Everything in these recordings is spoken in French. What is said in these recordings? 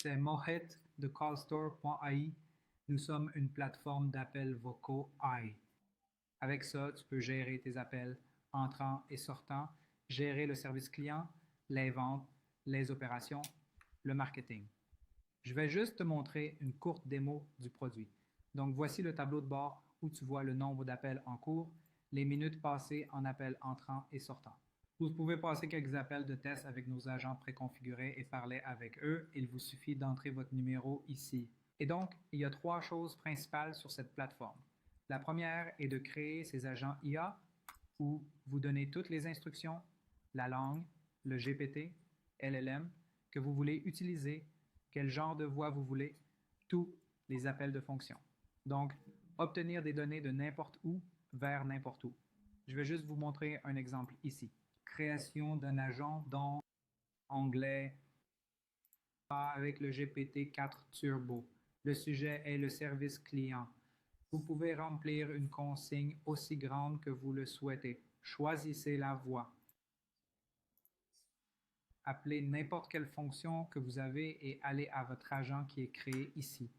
c'est Mohit de callstore.ai. Nous sommes une plateforme d'appels vocaux AI. Avec ça, tu peux gérer tes appels entrants et sortants, gérer le service client, les ventes, les opérations, le marketing. Je vais juste te montrer une courte démo du produit. Donc, voici le tableau de bord où tu vois le nombre d'appels en cours, les minutes passées en appels entrants et sortants. Vous pouvez passer quelques appels de test avec nos agents préconfigurés et parler avec eux. Il vous suffit d'entrer votre numéro ici. Et donc, il y a trois choses principales sur cette plateforme. La première est de créer ces agents IA où vous donnez toutes les instructions, la langue, le GPT, LLM que vous voulez utiliser, quel genre de voix vous voulez, tous les appels de fonction. Donc, obtenir des données de n'importe où vers n'importe où. Je vais juste vous montrer un exemple ici. Création d'un agent dans anglais avec le GPT-4 Turbo. Le sujet est le service client. Vous pouvez remplir une consigne aussi grande que vous le souhaitez. Choisissez la voie. Appelez n'importe quelle fonction que vous avez et allez à votre agent qui est créé ici.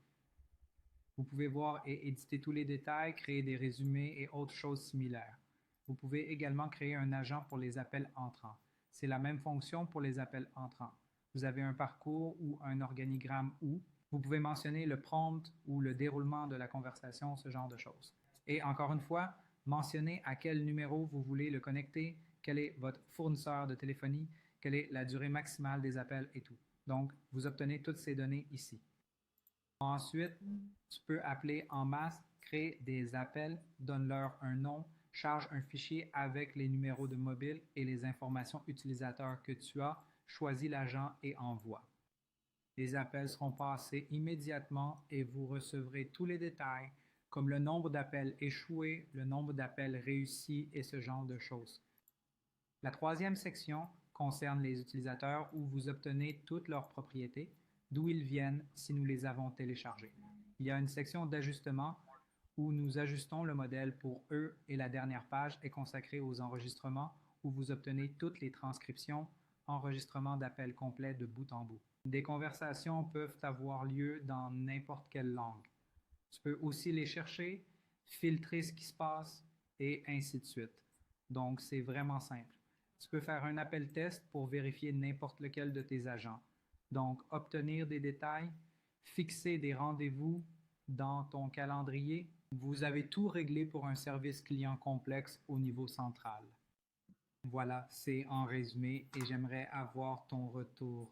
Vous pouvez voir et éditer tous les détails, créer des résumés et autres choses similaires. Vous pouvez également créer un agent pour les appels entrants. C'est la même fonction pour les appels entrants. Vous avez un parcours ou un organigramme où vous pouvez mentionner le prompt ou le déroulement de la conversation, ce genre de choses. Et encore une fois, mentionnez à quel numéro vous voulez le connecter, quel est votre fournisseur de téléphonie, quelle est la durée maximale des appels et tout. Donc, vous obtenez toutes ces données ici. Ensuite, tu peux appeler en masse, créer des appels, donne-leur un nom, charge un fichier avec les numéros de mobile et les informations utilisateurs que tu as, choisis l'agent et envoie. Les appels seront passés immédiatement et vous recevrez tous les détails comme le nombre d'appels échoués, le nombre d'appels réussis et ce genre de choses. La troisième section concerne les utilisateurs où vous obtenez toutes leurs propriétés, d'où ils viennent si nous les avons téléchargés. Il y a une section d'ajustement où nous ajustons le modèle pour eux et la dernière page est consacrée aux enregistrements où vous obtenez toutes les transcriptions, enregistrements d'appels complets de bout en bout. Des conversations peuvent avoir lieu dans n'importe quelle langue. Tu peux aussi les chercher, filtrer ce qui se passe et ainsi de suite. Donc, c'est vraiment simple. Tu peux faire un appel test pour vérifier n'importe lequel de tes agents. Donc, obtenir des détails, fixer des rendez-vous dans ton calendrier. Vous avez tout réglé pour un service client complexe au niveau central. Voilà, c'est en résumé et j'aimerais avoir ton retour.